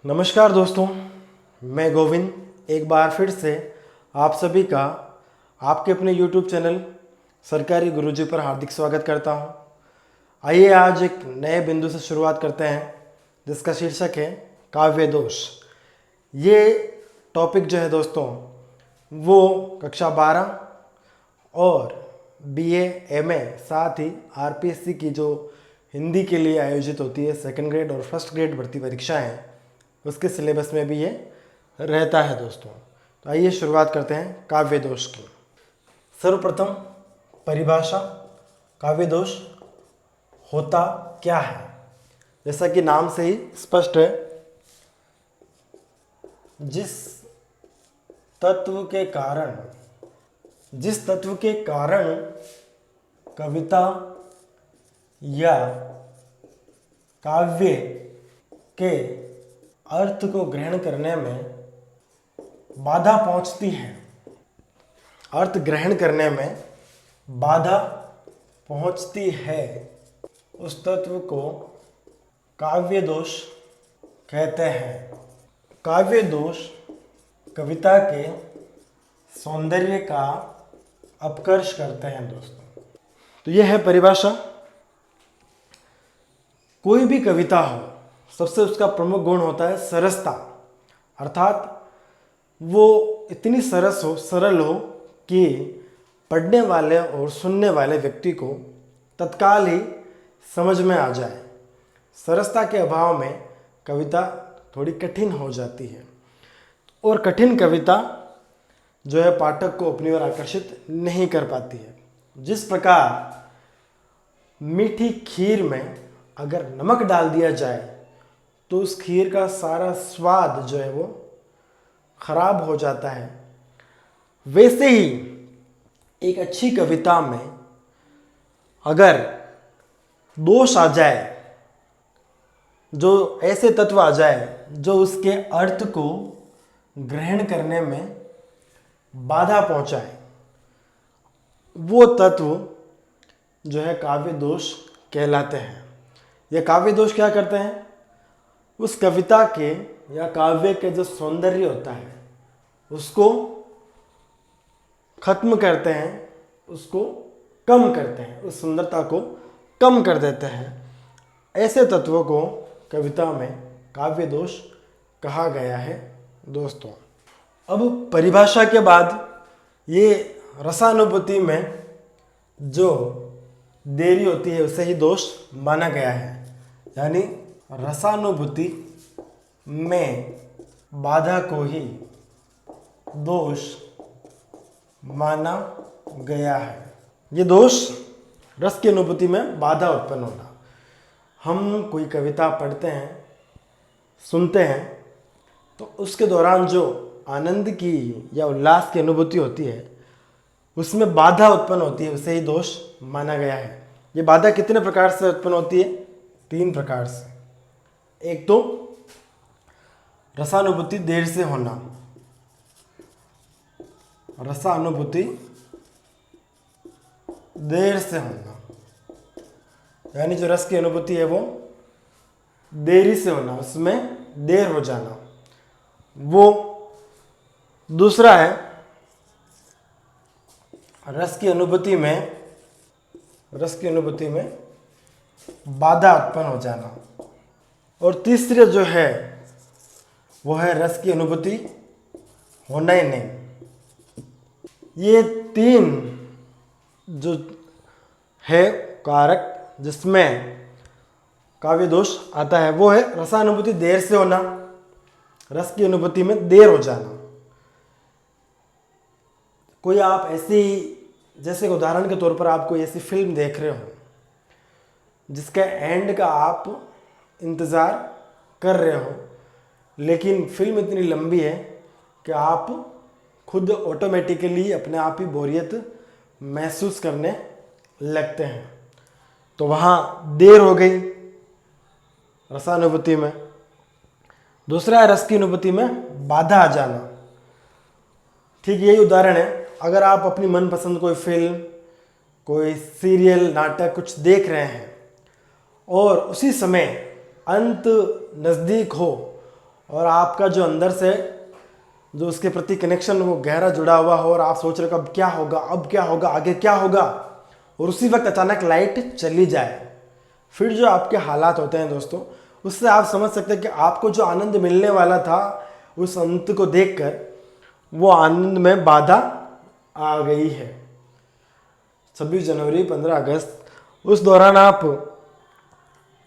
नमस्कार दोस्तों, मैं गोविंद एक बार फिर से आप सभी का आपके अपने YouTube चैनल सरकारी गुरुजी पर हार्दिक स्वागत करता हूं। आइए आज एक नए बिंदु से शुरुआत करते हैं जिसका शीर्षक है काव्य दोष। ये टॉपिक जो है दोस्तों वो कक्षा 12 और BA MA साथ ही RPSC की जो हिंदी के लिए आयोजित होती है सेकंड ग्रेड और फर्स्ट ग्रेड भर्ती परीक्षाएं, उसके सिलेबस में भी ये रहता है दोस्तों। तो आइए शुरुआत करते हैं काव्य दोष की। सर्वप्रथम परिभाषा, काव्य दोष होता क्या है? जैसा कि नाम से ही स्पष्ट है, जिस तत्व के कारण कविता या काव्य के अर्थ को ग्रहण करने में बाधा पहुंचती है, अर्थ ग्रहण करने में बाधा पहुंचती है, उस तत्व को काव्य दोष कहते हैं। काव्य दोष कविता के सौंदर्य का अपकर्ष करते हैं दोस्तों। तो यह है परिभाषा। कोई भी कविता हो, सबसे उसका प्रमुख गुण होता है सरसता, अर्थात वो इतनी सरस हो, सरल हो कि पढ़ने वाले और सुनने वाले व्यक्ति को तत्काल ही समझ में आ जाए। सरसता के अभाव में कविता थोड़ी कठिन हो जाती है और कठिन कविता जो है पाठक को अपनी ओर आकर्षित नहीं कर पाती है। जिस प्रकार मीठी खीर में अगर नमक डाल दिया जाए तो उस खीर का सारा स्वाद जो है वो खराब हो जाता है, वैसे ही एक अच्छी कविता में अगर दोष आ जाए, जो ऐसे तत्व आ जाए जो उसके अर्थ को ग्रहण करने में बाधा पहुंचाए, वो तत्व जो है काव्य दोष कहलाते हैं। ये काव्य दोष क्या करते हैं? उस कविता के या काव्य के जो सौंदर्य होता है उसको खत्म करते हैं, उसको कम करते हैं, उस सुंदरता को कम कर देते हैं। ऐसे तत्वों को कविता में काव्य दोष कहा गया है दोस्तों। अब परिभाषा के बाद ये रसानुभूति में जो देरी होती है उसे ही दोष माना गया है, यानी रसानुभूति में बाधा को ही दोष माना गया है। ये दोष रस की अनुभूति में बाधा उत्पन्न होना। हम कोई कविता पढ़ते हैं, सुनते हैं, तो उसके दौरान जो आनंद की या उल्लास की अनुभूति होती है उसमें बाधा उत्पन्न होती है, उसे ही दोष माना गया है। ये बाधा कितने प्रकार से उत्पन्न होती है? 3 प्रकार से। एक तो रसानुभूति देर से होना, रसानुभूति देर से होना, यानी जो रस की अनुभूति है वो देरी से होना, उसमें देर हो जाना, वो दूसरा है रस की अनुभूति में बाधा उत्पन्न हो जाना, और तीसरा जो है वो है रस की अनुभूति होना ही नहीं। ये 3 जो है कारक जिसमें काव्य दोष आता है वो है रसानुभूति देर से होना, रस की अनुभूति में देर हो जाना। कोई आप ऐसी, जैसे उदाहरण के तौर पर आप कोई ऐसी फिल्म देख रहे हो जिसके एंड का आप इंतज़ार कर रहे हो, लेकिन फिल्म इतनी लंबी है कि आप खुद ऑटोमेटिकली अपने आप ही बोरियत महसूस करने लगते हैं, तो वहाँ देर हो गई रसानुभूति में। दूसरा है रस की अनुभूति में बाधा आ जाना। ठीक यही उदाहरण है, अगर आप अपनी मनपसंद कोई फिल्म कोई सीरियल नाटक कुछ देख रहे हैं और उसी समय अंत नज़दीक हो और आपका जो अंदर से जो उसके प्रति कनेक्शन वो गहरा जुड़ा हुआ हो और आप सोच रहे हो अब क्या होगा, अब क्या होगा, आगे क्या होगा, और उसी वक्त अचानक लाइट चली जाए, फिर जो आपके हालात होते हैं दोस्तों, उससे आप समझ सकते हैं कि आपको जो आनंद मिलने वाला था उस अंत को देखकर वो आनंद में बाधा आ गई है। 26 जनवरी, 15 अगस्त, उस दौरान आप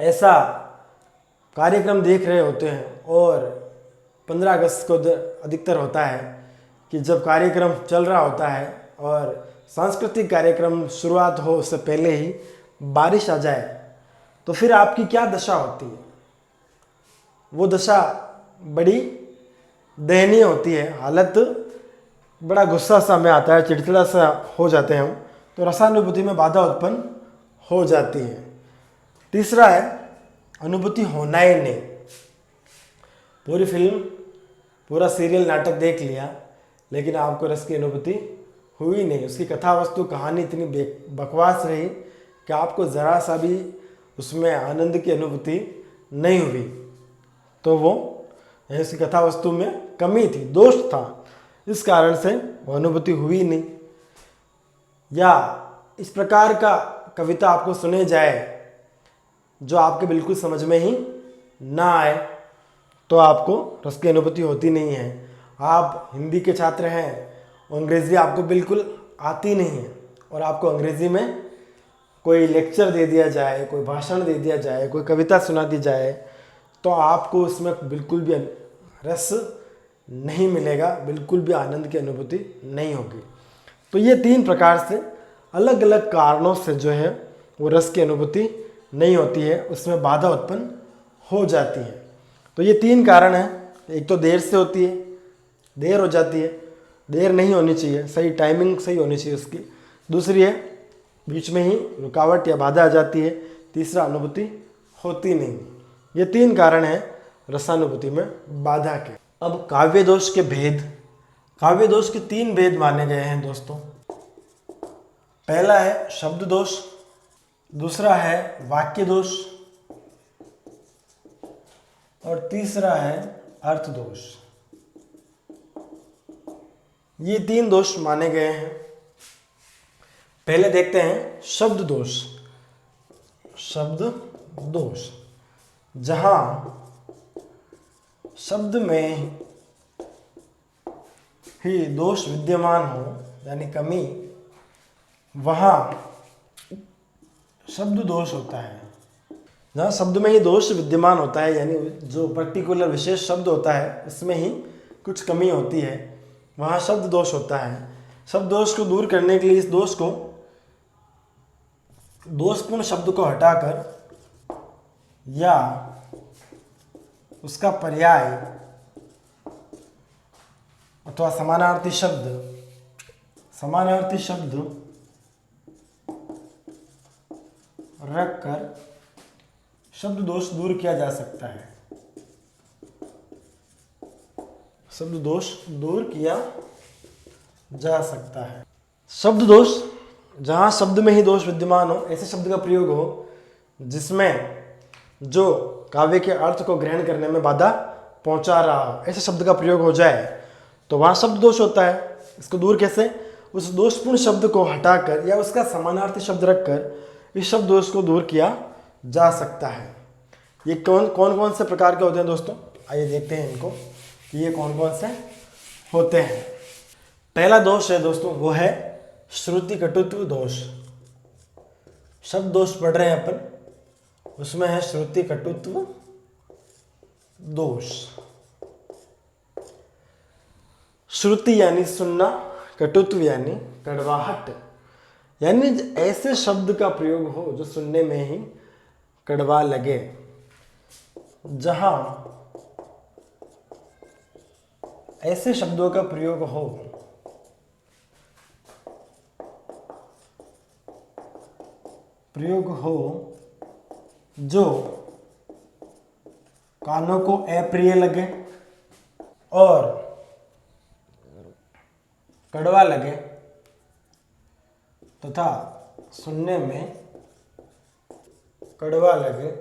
ऐसा कार्यक्रम देख रहे होते हैं और 15 अगस्त को अधिकतर होता है कि जब कार्यक्रम चल रहा होता है और सांस्कृतिक कार्यक्रम शुरुआत हो उससे पहले ही बारिश आ जाए तो फिर आपकी क्या दशा होती है। वो दशा बड़ी दयनीय होती है, हालत बड़ा गुस्सा सा में आता है, चिड़चिड़ा सा हो जाते हैं हम, तो रसानुभूति में बाधा उत्पन्न हो जाती है। तीसरा है अनुभूति होना ही नहीं। पूरी फिल्म पूरा सीरियल नाटक देख लिया लेकिन आपको रस की अनुभूति हुई नहीं, उसकी कथा वस्तु कहानी इतनी बकवास रही कि आपको ज़रा सा भी उसमें आनंद की अनुभूति नहीं हुई, तो वो उसकी कथा वस्तु में कमी थी, दोष था, इस कारण से वो अनुभूति हुई नहीं। या इस प्रकार का कविता आपको सुने जाए जो आपके बिल्कुल समझ में ही ना आए तो आपको रस की अनुभूति होती नहीं है। आप हिंदी के छात्र हैं, अंग्रेज़ी आपको बिल्कुल आती नहीं है और आपको अंग्रेज़ी में कोई लेक्चर दे दिया जाए, कोई भाषण दे दिया जाए, कोई कविता सुना दी जाए तो आपको उसमें बिल्कुल भी रस नहीं मिलेगा, बिल्कुल भी आनंद की अनुभूति नहीं होगी। तो ये 3 प्रकार से अलग अलग कारणों से जो है वो रस की अनुभूति नहीं होती है, उसमें बाधा उत्पन्न हो जाती है। तो ये 3 कारण हैं। एक तो देर से होती है, देर हो जाती है, देर नहीं होनी चाहिए, सही टाइमिंग सही होनी चाहिए उसकी। दूसरी है बीच में ही रुकावट या बाधा आ जाती है। तीसरा अनुभूति होती नहीं। ये 3 कारण हैं रसानुभूति में बाधा के। अब काव्य दोष के भेद, काव्य दोष के 3 भेद माने गए हैं दोस्तों। पहला है शब्द दोष, दूसरा है वाक्य दोष और तीसरा है अर्थ दोष। ये 3 दोष माने गए हैं। पहले देखते हैं शब्द दोष। शब्द दोष जहां शब्द में ही दोष विद्यमान हो यानी कमी, वहां शब्द दोष होता है। जहाँ शब्द में ही दोष विद्यमान होता है यानी जो पर्टिकुलर विशेष शब्द होता है उसमें ही कुछ कमी होती है, वहाँ शब्द दोष होता है। शब्द दोष को दूर करने के लिए इस दोष को, दोषपूर्ण शब्द को हटाकर या उसका पर्याय अथवा समानार्थी शब्द रखकर शब्द दोष दूर किया जा सकता है। शब्द दोष दूर किया जा सकता है। शब्द दोष जहाँ शब्द में ही दोष विद्यमान हो, ऐसे शब्द का प्रयोग हो जिसमें जो काव्य के अर्थ को ग्रहण करने में बाधा पहुंचा रहा हो, ऐसे शब्द का प्रयोग हो जाए तो वहाँ शब्द दोष होता है। इसको दूर कैसे? उस दोषपूर्ण शब्द को हटाकर या उसका समानार्थी शब्द रखकर इस शब्द दोष को दूर किया जा सकता है। ये कौन कौन से प्रकार के होते हैं दोस्तों? आइए देखते हैं इनको कि ये कौन कौन से होते हैं। पहला दोष है दोस्तों, वो है श्रुति कटुत्व दोष। शब्द दोष पढ़ रहे हैं अपन, उसमें है श्रुति कटुत्व दोष। श्रुति यानी सुनना, कटुत्व यानी कड़वाहट, यानी ऐसे शब्द का प्रयोग हो जो सुनने में ही कड़वा लगे। जहां ऐसे शब्दों का प्रयोग हो जो कानों को अप्रिय लगे और कड़वा लगे तथा सुनने में कड़वा लगे।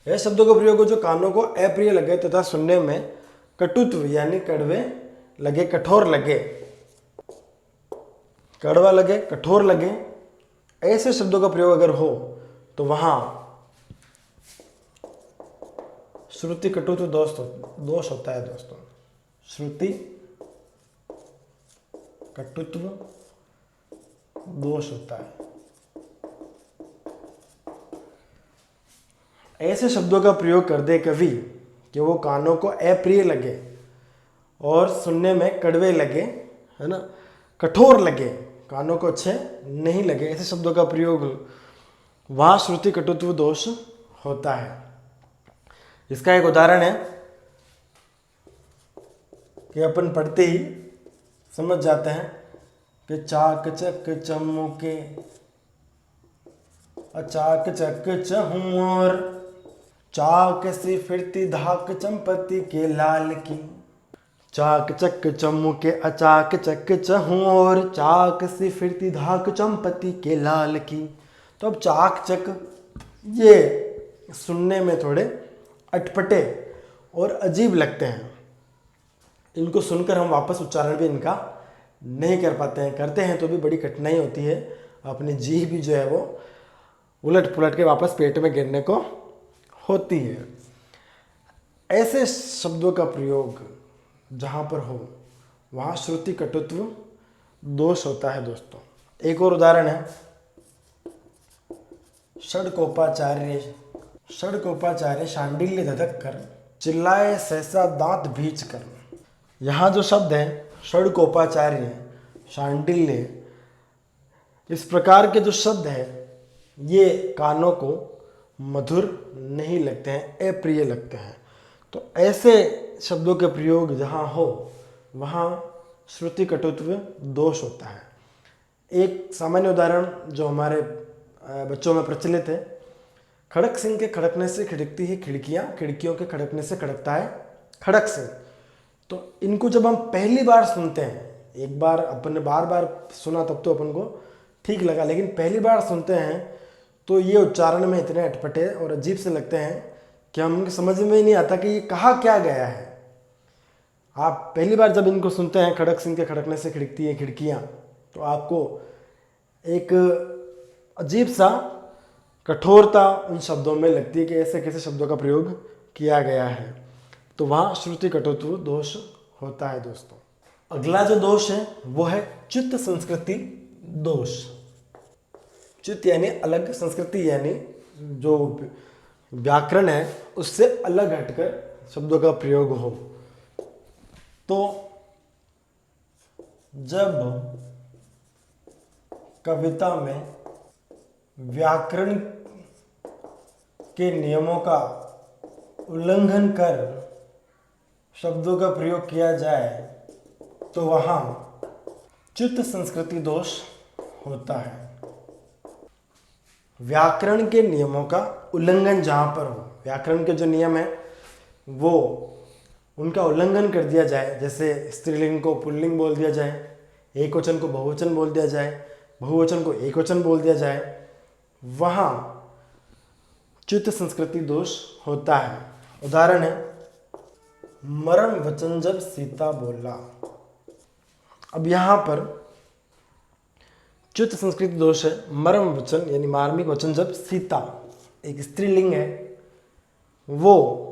ऐसे शब्दों का प्रयोग हो जो कानों को अप्रिय लगे तथा सुनने में कटुत्व यानी कड़वे लगे, कठोर लगे। कड़वा लगे, कठोर लगे, ऐसे शब्दों का प्रयोग अगर हो तो वहां श्रुति कटुत्व दोष होता है दोस्तों। श्रुति कटुत्व दोष होता है। ऐसे शब्दों का प्रयोग कर दे कवि कि वो कानों को अप्रिय लगे और सुनने में कड़वे लगे, है ना, कठोर लगे, कानों को अच्छे नहीं लगे, ऐसे शब्दों का प्रयोग वहां श्रुति कटुत्व दोष होता है। इसका एक उदाहरण है कि अपन पढ़ते ही समझ जाते हैं कि चाक चक चमके अचाक चक चहुर, चाक सी फिरती धाक चंपती के लाल की। चाक चक चमके अचाक चक चहुर, चाक सी फिरती धाक चंपती के लाल की। तो अब चाक चक ये सुनने में थोड़े अटपटे और अजीब लगते हैं। इनको सुनकर हम वापस उच्चारण भी इनका नहीं कर पाते हैं, करते हैं तो भी बड़ी कठिनाई होती है। अपनी जीभ भी जो है वो उलट पुलट के वापस पेट में गिरने को होती है। ऐसे शब्दों का प्रयोग जहाँ पर हो वहाँ श्रुति कटुत्व दोष होता है दोस्तों। एक और उदाहरण है, षडकोपाचार्य शांडिल्य धधक कर, चिल्लाए सहसा दांत भींच कर। यहाँ जो शब्द है षडकोपाचार्य, शांडिल्य, इस प्रकार के जो शब्द है ये कानों को मधुर नहीं लगते हैं, अप्रिय लगते हैं। तो ऐसे शब्दों के प्रयोग जहाँ हो वहाँ श्रुति कटुत्व दोष होता है। एक सामान्य उदाहरण जो हमारे बच्चों में प्रचलित है, खड़क सिंह के खड़कने से खिड़कती है खिड़कियाँ, खिड़कियों के खड़कने से खड़कता है खड़क सिंह। तो इनको जब हम पहली बार सुनते हैं, एक बार अपन ने बार बार सुना तब तो अपन को ठीक लगा, लेकिन पहली बार सुनते हैं तो ये उच्चारण में इतने अटपटे और अजीब से लगते हैं कि हम समझ में ही नहीं आता कि ये कहा क्या गया है। आप पहली बार जब इनको सुनते हैं, खड़क सिंह के खड़कने से खिड़कती है खिड़कियाँ, तो आपको एक अजीब सा कठोरता उन शब्दों में लगती है कि ऐसे कैसे शब्दों का प्रयोग किया गया है। तो वहाँ श्रुति कटुत्व दोष होता है दोस्तों। अगला जो दोष है वो है च्युत संस्कृति दोष। च्युत यानी अलग, संस्कृति यानी जो व्याकरण है उससे अलग हटकर शब्दों का प्रयोग हो। तो जब कविता में व्याकरण के नियमों का उल्लंघन कर शब्दों का प्रयोग किया जाए तो वहाँ च्युत संस्कृति दोष होता है। व्याकरण के नियमों का उल्लंघन जहाँ पर हो, व्याकरण के जो नियम है वो उनका उल्लंघन कर दिया जाए, जैसे स्त्रीलिंग को पुल्लिंग बोल दिया जाए, एक वचन को बहुवचन बोल दिया जाए, बहुवचन को एक वचन बोल दिया जाए, वहाँ च्युत संस्कृति दोष होता है। उदाहरण है, मरण वचन जब सीता बोला। अब यहाँ पर च्युत संस्कृति दोष है। मर्म वचन यानी मार्मिक वचन जब सीता, एक स्त्रीलिंग है, वो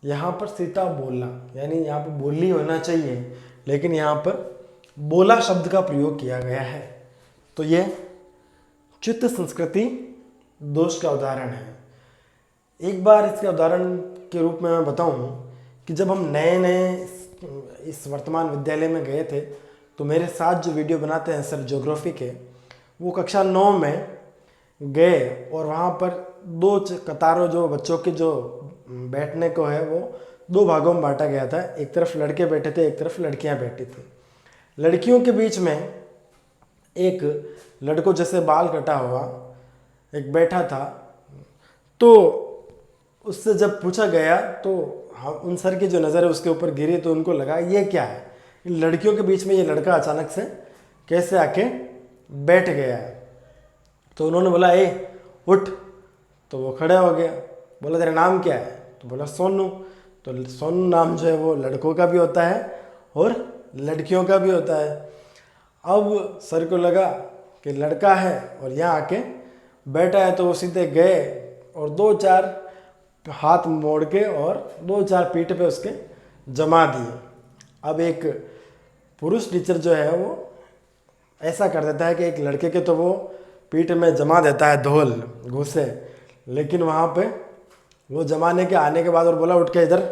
यहाँ पर सीता बोला, यानी यहाँ पर बोली होना चाहिए, लेकिन यहाँ पर बोला शब्द का प्रयोग किया गया है। तो ये च्युत संस्कृति दोष का उदाहरण है। एक बार इसके उदाहरण के रूप में मैं बताऊं कि जब हम नए नए इस वर्तमान विद्यालय में गए थे तो मेरे साथ जो वीडियो बनाते हैं सर ज्योग्राफी के, वो कक्षा 9 में गए और वहाँ पर दो कतारों जो बच्चों के जो बैठने को है वो दो भागों में बांटा गया था। एक तरफ लड़के बैठे थे, एक तरफ लड़कियाँ बैठी थी। लड़कियों के बीच में एक लड़कों जैसे बाल कटा हुआ एक बैठा था। तो उससे जब पूछा गया तो हम उन सर की जो नज़र है उसके ऊपर गिरी तो उनको लगा ये क्या है। इन लड़कियों के बीच में ये लड़का अचानक से कैसे आके बैठ गया है। तो उन्होंने बोला ए उठ, तो वो खड़े हो गया। बोला तेरा नाम क्या है? तो बोला सोनू। तो सोनू नाम जो है वो लड़कों का भी होता है और लड़कियों का भी होता है। अब सर को लगा कि लड़का है और यहाँ आके बैठा है, तो वो सीधे गए और 2-4 हाथ मोड़ के और 2-4 पीठ पे उसके जमा दिए। अब एक पुरुष टीचर जो है वो ऐसा कर देता है कि एक लड़के के तो वो पीठ में जमा देता है धोल घूसे, लेकिन वहाँ पे वो जमाने के आने के बाद और बोला उठ के इधर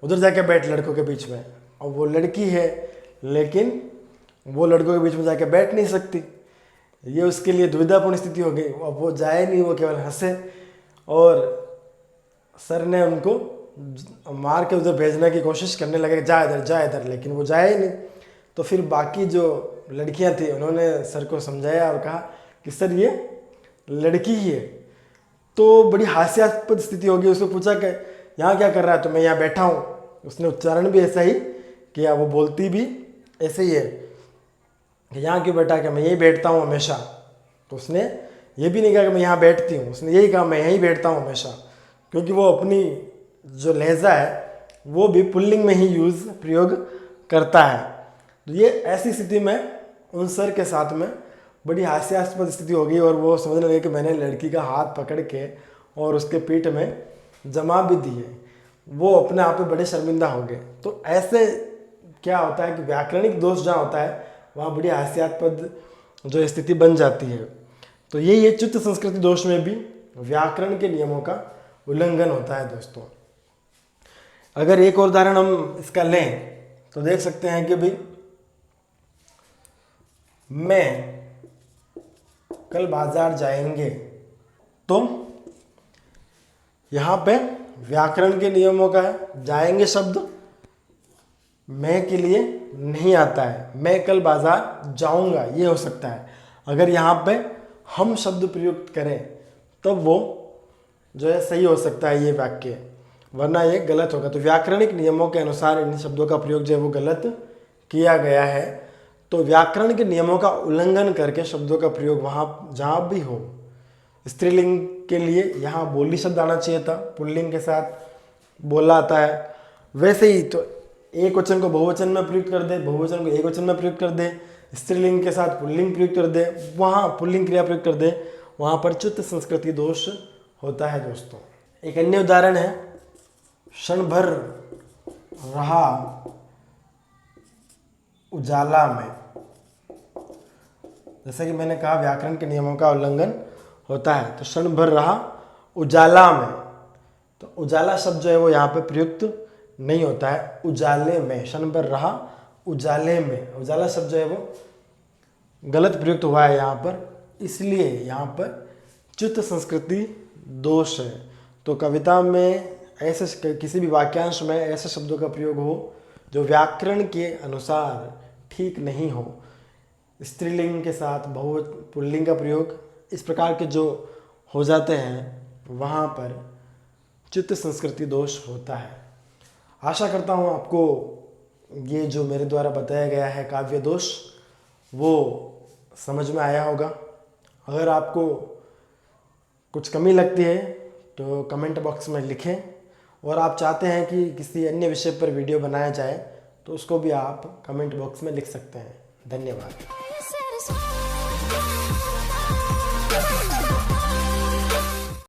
उधर जाके बैठ लड़कों के बीच में। और वो लड़की है लेकिन वो लड़कों के बीच में जाके बैठ नहीं सकती। ये उसके लिए दुविधापूर्ण स्थिति हो गई। अब वो जाए नहीं, वो केवल हंसे और सर ने उनको मार के उधर भेजने की कोशिश करने लगे, जा इधर, लेकिन वो जाए ही नहीं। तो फिर बाकी जो लड़कियां थी उन्होंने सर को समझाया और कहा कि सर ये लड़की ही है। तो बड़ी हास्यास्पद स्थिति होगी। उसको पूछा कि यहाँ क्या कर रहा है? तो मैं यहाँ बैठा हूँ। उसने उच्चारण भी ऐसा ही किया, वो बोलती भी ऐसे ही है कि यहाँ क्यों बैठा, कि मैं यही बैठता हूँ हमेशा। तो उसने ये भी नहीं कहा कि मैं यहाँ बैठती हूँ, उसने यही कहा मैं यहीं बैठता हूँ हमेशा, क्योंकि वो अपनी जो लहजा है वो भी पुल्लिंग में ही प्रयोग करता है। तो ये ऐसी स्थिति में उन सर के साथ में बड़ी हास्यास्पद स्थिति हो गई और वो समझने लगे कि मैंने लड़की का हाथ पकड़ के और उसके पीठ में जमा भी दिए। वो अपने आप में बड़े शर्मिंदा हो गए। तो ऐसे क्या होता है कि व्याकरणिक दोष जहाँ होता है वहाँ बड़ी हास्यास्पद जो स्थिति बन जाती है। तो यही चित्त संस्कृति दोष में भी व्याकरण के नियमों का उल्लंघन होता है दोस्तों। अगर एक और उदाहरण हम इसका लें तो देख सकते हैं कि भाई मैं कल बाजार जाएंगे, तो यहाँ पे व्याकरण के नियमों का है जाएंगे शब्द मैं के लिए नहीं आता है, मैं कल बाजार जाऊंगा ये हो सकता है। अगर यहाँ पे हम शब्द प्रयुक्त करें तब वो जो है सही हो सकता है ये वाक्य, वरना ये गलत होगा। तो व्याकरणिक नियमों के अनुसार इन शब्दों का प्रयोग जो है वो गलत किया गया है। तो व्याकरण के नियमों का उल्लंघन करके शब्दों का प्रयोग वहाँ जहाँ भी हो, स्त्रीलिंग के लिए यहाँ बोली शब्द आना चाहिए था, पुल्लिंग के साथ बोला आता है। वैसे ही तो एक वचन को बहुवचन में प्रयुक्त कर दे, बहुवचन को एक वचन में प्रयुक्त कर दे, स्त्रीलिंग के साथ पुल्लिंग प्रयुक्त कर दे, वहाँ पुल्लिंग क्रिया प्रयुक्त कर दे, वहाँ पर चित्त संस्कृति दोष होता है दोस्तों। एक अन्य उदाहरण है क्षण भर रहा उजाला में। जैसा कि मैंने कहा व्याकरण के नियमों का उल्लंघन होता है। तो क्षण भर रहा उजाला में, तो उजाला शब्द जो है वो यहाँ पे प्रयुक्त नहीं होता है, उजाले में। क्षण भर रहा उजाले में, उजाला शब्द जो है वो गलत प्रयुक्त हुआ है यहाँ पर, इसलिए यहाँ पर चित्त संस्कृति दोष है। तो कविता में ऐसे किसी भी वाक्यांश में ऐसे शब्दों का प्रयोग हो जो व्याकरण के अनुसार ठीक नहीं हो, स्त्रीलिंग के साथ पुल्लिंग का प्रयोग इस प्रकार के जो हो जाते हैं, वहाँ पर चित्त संस्कृति दोष होता है। आशा करता हूँ आपको ये जो मेरे द्वारा बताया गया है काव्य दोष वो समझ में आया होगा। अगर आपको कुछ कमी लगती है तो कमेंट बॉक्स में लिखें, और आप चाहते हैं कि किसी अन्य विषय पर वीडियो बनाया जाए तो उसको भी आप कमेंट बॉक्स में लिख सकते हैं। धन्यवाद।